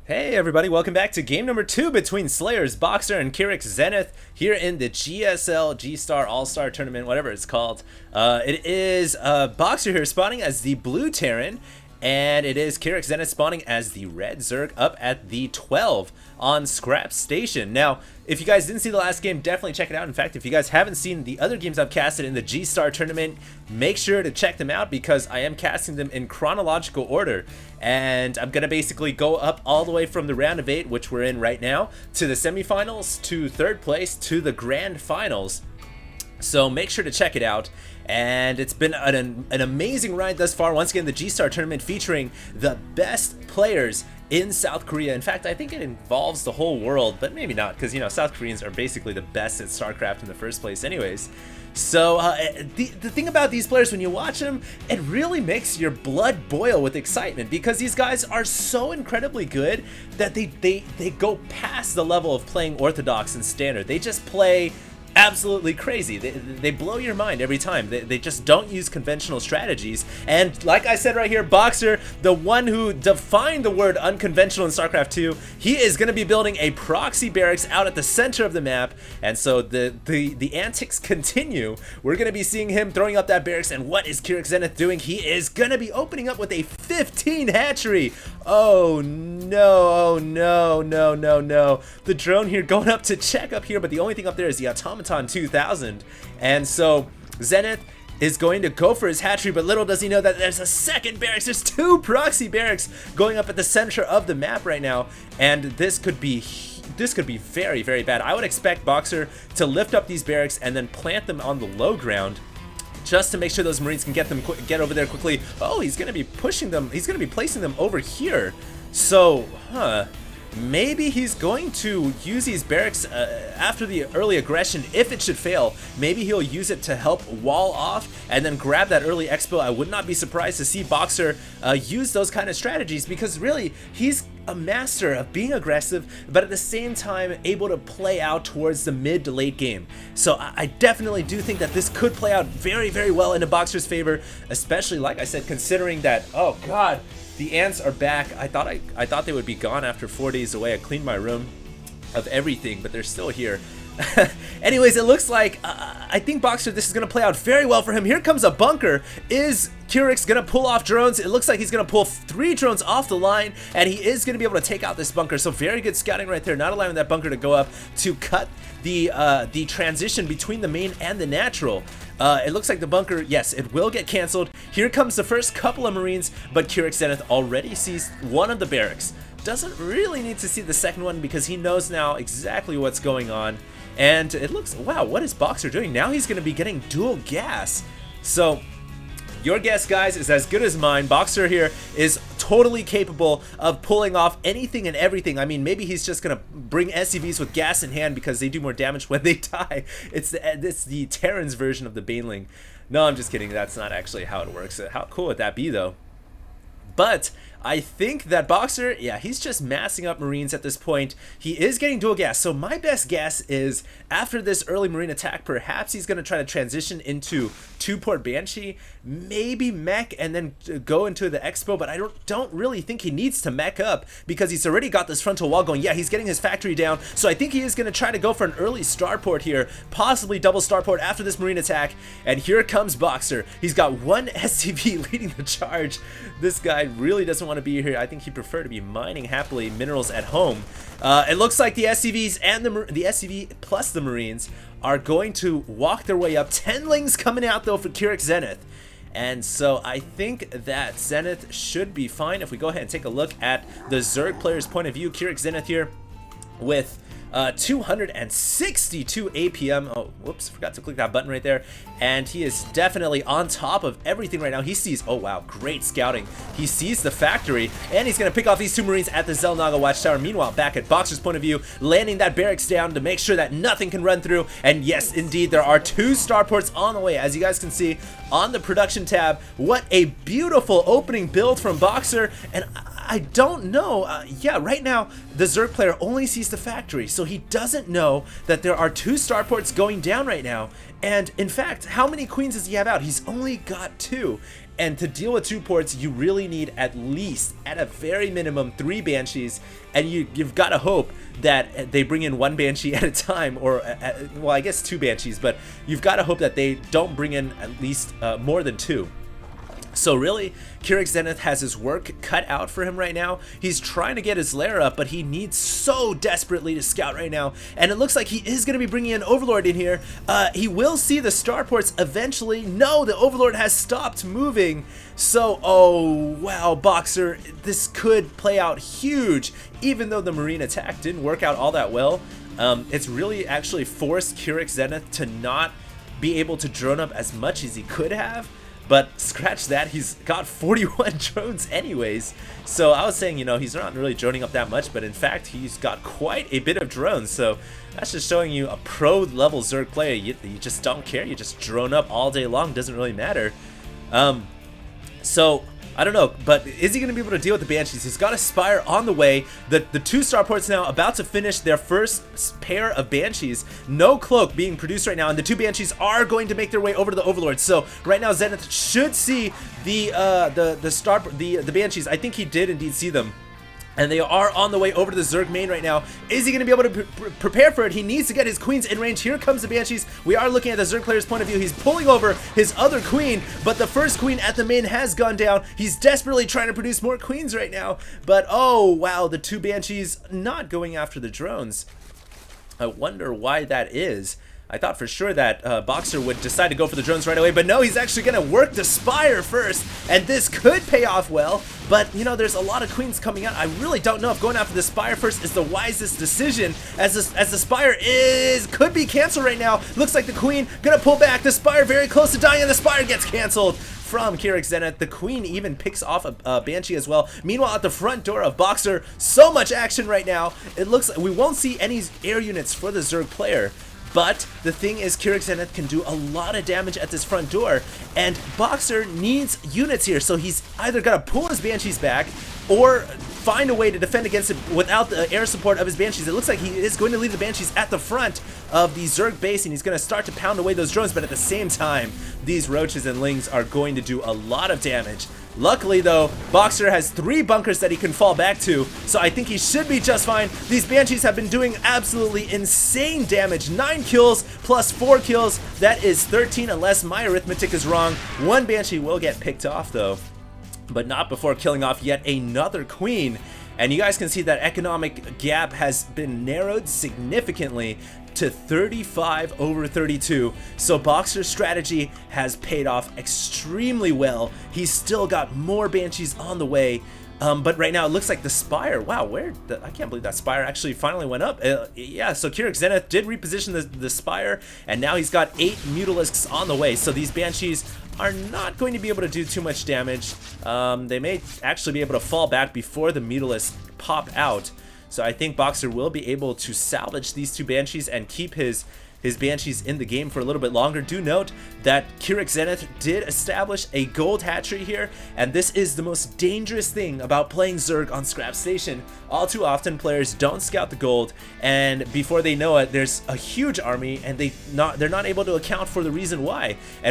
Hey everybody, welcome back to game number 2 between SlayersBoxer and KyrixZenith here in the GSL G-Star All-Star Tournament, whatever it's called. It is Boxer here spawning as the blue Terran, and it is KyrixZenith spawning as the red Zerg up at the 12 on Scrap Station. Now, if you guys didn't see the last game, definitely check it out. In fact, if you guys haven't seen the other games I've casted in the G-Star tournament, make sure to check them out because I am casting them in chronological order. And I'm going to basically go up all the way from the round of 8, which we're in right now, to the semifinals, to third place, to the grand finals. So make sure to check it out. And it's been an amazing ride thus far. Once again, the G-Star tournament featuring the best players in South Korea. In fact, I think it involves the whole world, but maybe not, because, you know, South Koreans are basically the best at StarCraft in the first place anyways. So the thing about these players, when you watch them, it really makes your blood boil with excitement because these guys are so incredibly good that they go past the level of playing Orthodox and Standard. They just play absolutely crazy. They blow your mind every time. They just don't use conventional strategies. And like I said right here, Boxer, the one who defined the word unconventional in StarCraft 2, he is going to be building a proxy barracks out at the center of the map. And so the antics continue. We're going to be seeing him throwing up that barracks. And what is KyrixZenith doing? He is going to be opening up with a 15 hatchery. Oh no, oh no, no, no, no. The drone here going up to check up here, but the only thing up there is the Automaton 2000. And so Zenith is going to go for his hatchery, but little does he know that there's a second barracks. There's 2 proxy barracks going up at the center of the map right now, and this could be very, very bad. I would expect Boxer to lift up these barracks and then plant them on the low ground, just to make sure those Marines can get over there quickly. Oh, he's going to be pushing them. He's going to be placing them over here. So, maybe he's going to use these barracks after the early aggression. If it should fail, maybe he'll use it to help wall off and then grab that early expo. I would not be surprised to see Boxer use those kind of strategies because really he's a master of being aggressive, but at the same time able to play out towards the mid to late game. So I definitely do think that this could play out very, very well into Boxer's favor, especially, like I said, considering that, oh god, the ants are back. I thought they would be gone after 4 days away. I cleaned my room of everything, but they're still here. Anyways, it looks like I think Boxer, this is going to play out very well for him. Here comes a bunker. Is Kyrix going to pull off drones? It looks like he's going to pull 3 drones off the line, and he is going to be able to take out this bunker. So very good scouting right there, not allowing that bunker to go up to cut the transition between the main and the natural. It looks like the bunker, yes, it will get canceled. Here comes the first couple of Marines, but KyrixZenith already sees one of the barracks. Doesn't really need to see the second one because he knows now exactly what's going on. And it looks, wow, what is Boxer doing? Now he's going to be getting dual gas. So your guess, guys, is as good as mine. Boxer here is totally capable of pulling off anything and everything. I mean, maybe he's just going to bring SCVs with gas in hand because they do more damage when they die. It's the Terran's version of the Baneling. No, I'm just kidding. That's not actually how it works. How cool would that be, though? But I think that Boxer, yeah, he's just massing up Marines at this point. He is getting dual gas, so my best guess is after this early Marine attack, perhaps he's going to try to transition into 2-port Banshee, maybe mech, and then go into the Expo, but I don't really think he needs to mech up because he's already got this frontal wall going. Yeah, he's getting his factory down, so I think he is going to try to go for an early starport here, possibly double starport after this Marine attack, and here comes Boxer. He's got 1 SCV leading the charge. This guy really doesn't want to be here. I think he'd prefer to be mining happily minerals at home. It looks like the SCVs and the SCV plus the Marines are going to walk their way up. 10lings coming out though for KyrixZenith. And so I think that Zenith should be fine. If we go ahead and take a look at the Zerg player's point of view, KyrixZenith here with 262 APM. Oh, whoops, forgot to click that button right there. And he is definitely on top of everything right now. He sees, oh wow, great scouting. He sees the factory, and he's going to pick off these 2 Marines at the Zelnaga Watchtower. Meanwhile, back at Boxer's point of view, landing that barracks down to make sure that nothing can run through. And yes, indeed, there are 2 starports on the way, as you guys can see on the production tab. What a beautiful opening build from Boxer. And I don't know. Yeah, right now, the Zerg player only sees the factory, so he doesn't know that there are 2 starports going down right now. And in fact, how many queens does he have out? He's only got 2. And to deal with 2 ports, you really need at least, at a very minimum, 3 Banshees, and you've got to hope that they bring in 1 Banshee at a time, or, well, I guess 2 Banshees, but you've got to hope that they don't bring in at least more than 2. So really, KyrixZenith has his work cut out for him right now. He's trying to get his lair up, but he needs so desperately to scout right now. And it looks like he is going to be bringing an Overlord in here. He will see the starports eventually. No, the Overlord has stopped moving. So, oh, wow, Boxer, this could play out huge. Even though the Marine attack didn't work out all that well, it's really actually forced KyrixZenith to not be able to drone up as much as he could have. But scratch that, he's got 41 drones anyways. So I was saying, you know, he's not really droning up that much, but in fact, he's got quite a bit of drones. So that's just showing you a pro level Zerg player. You just don't care. You just drone up all day long. Doesn't really matter. So I don't know, but is he going to be able to deal with the Banshees? He's got a Spire on the way. The 2 starports now about to finish their first pair of Banshees. No cloak being produced right now, and the 2 Banshees are going to make their way over to the Overlord. So right now Zenith should see the Banshees. I think he did indeed see them. And they are on the way over to the Zerg main right now. Is he going to be able to prepare for it? He needs to get his queens in range. Here comes the Banshees. We are looking at the Zerg player's point of view. He's pulling over his other queen, but the first queen at the main has gone down. He's desperately trying to produce more queens right now. But oh, wow, the 2 Banshees not going after the drones. I wonder why that is. I thought for sure that Boxer would decide to go for the drones right away, but no, he's actually going to work the Spire first, and this could pay off well, but, you know, there's a lot of queens coming out. I really don't know if going after the Spire first is the wisest decision, as the Spire could be canceled right now. Looks like the queen going to pull back, the Spire very close to dying, and the Spire gets canceled from KyrixZenith. The queen even picks off a Banshee as well. Meanwhile, at the front door of Boxer, so much action right now. It looks like we won't see any air units for the Zerg player. But the thing is, KyrixZenith can do a lot of damage at this front door, and Boxer needs units here, so he's either got to pull his Banshees back or find a way to defend against it without the air support of his Banshees. It looks like he is going to leave the Banshees at the front of the Zerg base, and he's going to start to pound away those drones, but at the same time, these Roaches and Lings are going to do a lot of damage. Luckily though, Boxer has 3 bunkers that he can fall back to, so I think he should be just fine. These Banshees have been doing absolutely insane damage. 9 kills plus 4 kills, that is 13 unless my arithmetic is wrong. 1 Banshee will get picked off though, but not before killing off yet another queen. And you guys can see that economic gap has been narrowed significantly to 35 over 32. So Boxer's strategy has paid off extremely well. He's still got more Banshees on the way. But right now it looks like the Spire, wow, I can't believe that Spire actually finally went up. Yeah, so KyrixZenith did reposition the Spire, and now he's got 8 Mutalisks on the way. So these Banshees are not going to be able to do too much damage. They may actually be able to fall back before the Mutalisks pop out. So I think Boxer will be able to salvage these 2 Banshees and keep his Banshees in the game for a little bit longer. Do note that KyrixZenith did establish a gold hatchery here, and this is the most dangerous thing about playing Zerg on Scrap Station. All too often players don't scout the gold, and before they know it, there's a huge army, and they're not able to account for the reason why. And